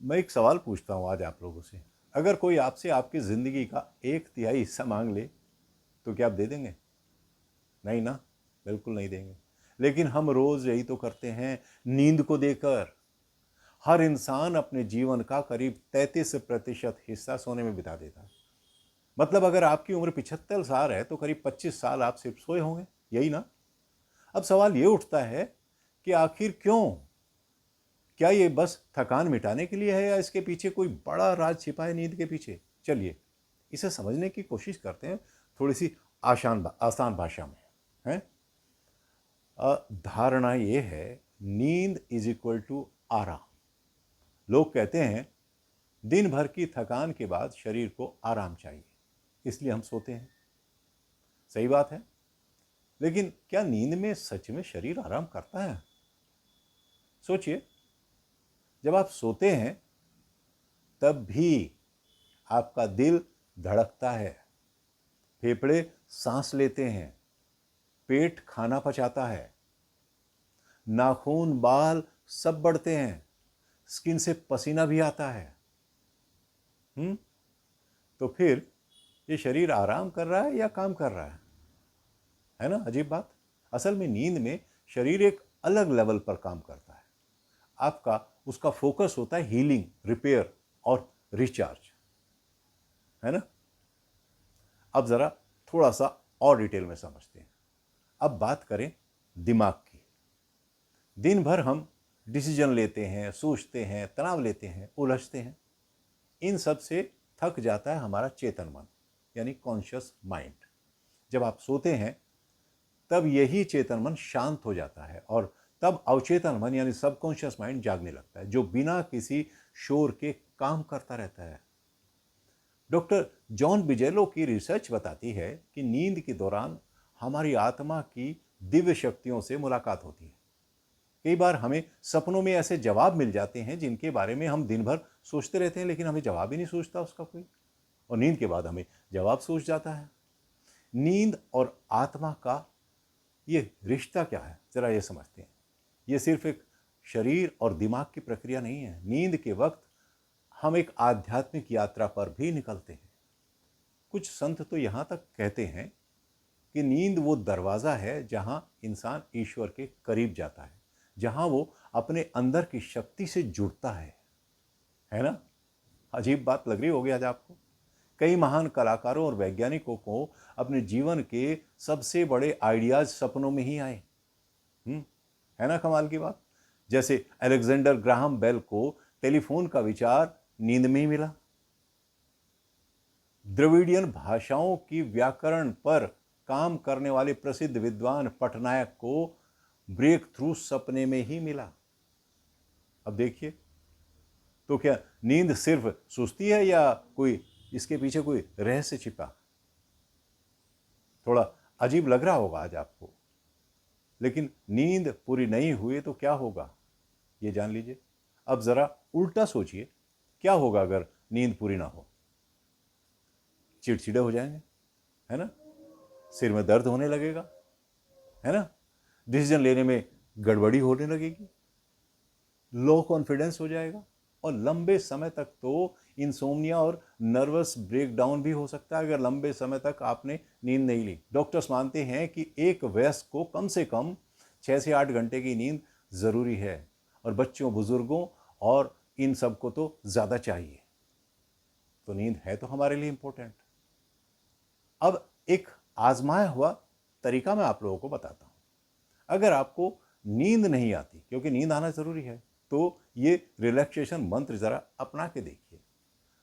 मैं एक सवाल पूछता हूँ आज आप लोगों से। अगर कोई आपसे आपकी ज़िंदगी का 1/3 हिस्सा मांग ले, तो क्या आप दे देंगे? नहीं ना, बिल्कुल नहीं देंगे। लेकिन हम रोज़ यही तो करते हैं, नींद को देकर। हर इंसान अपने जीवन का करीब 33% हिस्सा सोने में बिता देता है। मतलब अगर आपकी उम्र 75 साल है, तो करीब 25 साल आप सिर्फ सोए होंगे, यही ना? अब सवाल ये उठता है कि आखिर क्यों? क्या ये बस थकान मिटाने के लिए है या इसके पीछे कोई बड़ा राज छिपा है नींद के पीछे? चलिए, इसे समझने की कोशिश करते हैं थोड़ी सी आसान भाषा में। है धारणा ये है, नींद इज इक्वल टू आराम। लोग कहते हैं दिन भर की थकान के बाद शरीर को आराम चाहिए, इसलिए हम सोते हैं। सही बात है, लेकिन क्या नींद में सच में शरीर आराम करता है? सोचिए, जब आप सोते हैं तब भी आपका दिल धड़कता है, फेफड़े सांस लेते हैं, पेट खाना पचाता है, नाखून बाल सब बढ़ते हैं, स्किन से पसीना भी आता है। तो फिर ये शरीर आराम कर रहा है या काम कर रहा है ना? अजीब बात। असल में नींद में शरीर एक अलग लेवल पर काम करता है। आपका उसका फोकस होता है हीलिंग, रिपेयर और रिचार्ज, है ना? अब जरा थोड़ा सा और डिटेल में समझते हैं। अब बात करें दिमाग की। दिन भर हम डिसीजन लेते हैं, सोचते हैं, तनाव लेते हैं, उलझते हैं। इन सब से थक जाता है हमारा चेतन मन, यानी कॉन्शियस माइंड। जब आप सोते हैं तब यही चेतन मन शांत हो जाता है और तब अवचेतन मन यानी सबकॉन्शियस माइंड जागने लगता है, जो बिना किसी शोर के काम करता रहता है। डॉक्टर जॉन बिजेलो की रिसर्च बताती है कि नींद के दौरान हमारी आत्मा की दिव्य शक्तियों से मुलाकात होती है। कई बार हमें सपनों में ऐसे जवाब मिल जाते हैं जिनके बारे में हम दिन भर सोचते रहते हैं, लेकिन हमें जवाब ही नहीं सूझता उसका कोई। और नींद के बाद हमें जवाब सूझ जाता है। नींद और आत्मा का ये रिश्ता क्या है, जरा ये समझते हैं। ये सिर्फ एक शरीर और दिमाग की प्रक्रिया नहीं है। नींद के वक्त हम एक आध्यात्मिक यात्रा पर भी निकलते हैं। कुछ संत तो यहां तक कहते हैं कि नींद वो दरवाजा है जहां इंसान ईश्वर के करीब जाता है, जहां वो अपने अंदर की शक्ति से जुड़ता है ना? अजीब बात लग रही होगी आज आपको। कई महान कलाकारों और वैज्ञानिकों को अपने जीवन के सबसे बड़े आइडियाज सपनों में ही आए। है ना कमाल की बात? जैसे अलेक्जेंडर ग्राहम बेल को टेलीफोन का विचार नींद में ही मिला। द्रविडियन भाषाओं की व्याकरण पर काम करने वाले प्रसिद्ध विद्वान पटनायक को ब्रेक थ्रू सपने में ही मिला। अब देखिए, तो क्या नींद सिर्फ सुस्ती है या कोई इसके पीछे कोई रहस्य छिपा? थोड़ा अजीब लग रहा होगा आज आपको, लेकिन नींद पूरी नहीं हुई तो क्या होगा, ये जान लीजिए। अब जरा उल्टा सोचिए, क्या होगा अगर नींद पूरी ना हो? चिड़चिड़े हो जाएंगे, है ना? सिर में दर्द होने लगेगा, है ना? डिसीजन लेने में गड़बड़ी होने लगेगी, लो कॉन्फिडेंस हो जाएगा और लंबे समय तक तो इंसोम्निया और नर्वस ब्रेकडाउन भी हो सकता है अगर लंबे समय तक आपने नींद नहीं ली। डॉक्टर्स मानते हैं कि एक वयस्क को कम से कम 6 से 8 घंटे की नींद ज़रूरी है और बच्चों, बुजुर्गों और इन सबको तो ज़्यादा चाहिए। तो नींद है तो हमारे लिए इंपॉर्टेंट। अब एक आजमाया हुआ तरीका मैं आप लोगों को बताता हूं। अगर आपको नींद नहीं आती, क्योंकि नींद आना जरूरी है, तो ये रिलैक्सेशन मंत्र जरा अपना के देखिए।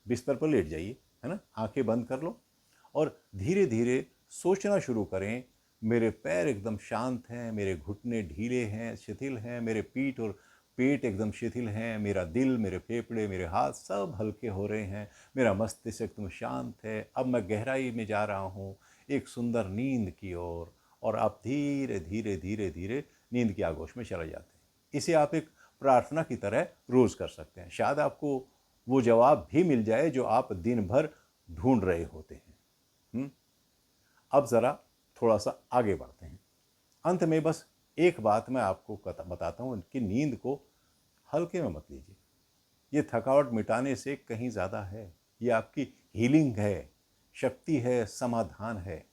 बिस्तर पर लेट जाइए, है ना? आंखें बंद कर लो और धीरे धीरे सोचना शुरू करें, मेरे पैर एकदम शांत हैं, मेरे घुटने ढीले हैं, शिथिल हैं, मेरे पीठ और पेट एकदम शिथिल हैं, मेरा दिल, मेरे फेफड़े, मेरे हाथ सब हल्के हो रहे हैं, मेरा मस्तिष्क एकदम शांत है। अब मैं गहराई में जा रहा हूँ एक सुंदर नींद की ओर। और आप धीरे धीरे धीरे धीरे नींद की आगोश में चले जाते हैं। इसे आप एक प्रार्थना की तरह रोज कर सकते हैं। शायद आपको वो जवाब भी मिल जाए जो आप दिन भर ढूंढ रहे होते हैं। अब ज़रा थोड़ा सा आगे बढ़ते हैं। अंत में बस एक बात मैं आपको बताता हूँ कि नींद को हल्के में मत लीजिए। ये थकावट मिटाने से कहीं ज़्यादा है। ये आपकी हीलिंग है, शक्ति है, समाधान है।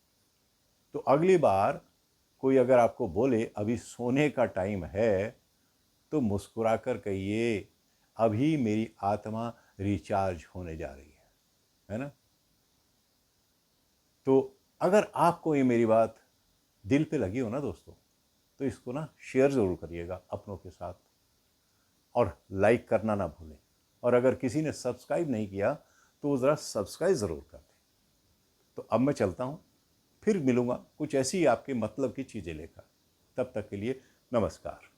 तो अगली बार कोई अगर आपको बोले अभी सोने का टाइम है, तो मुस्कुराकर कहिए अभी मेरी आत्मा रिचार्ज होने जा रही है ना? तो अगर आपको ये मेरी बात दिल पे लगी हो ना दोस्तों, तो इसको ना शेयर ज़रूर करिएगा अपनों के साथ, और लाइक करना ना भूलें। और अगर किसी ने सब्सक्राइब नहीं किया तो वो ज़रा सब्सक्राइब ज़रूर कर दें। तो अब मैं चलता हूँ, फिर मिलूँगा कुछ ऐसी आपके मतलब की चीज़ें लेकर। तब तक के लिए नमस्कार।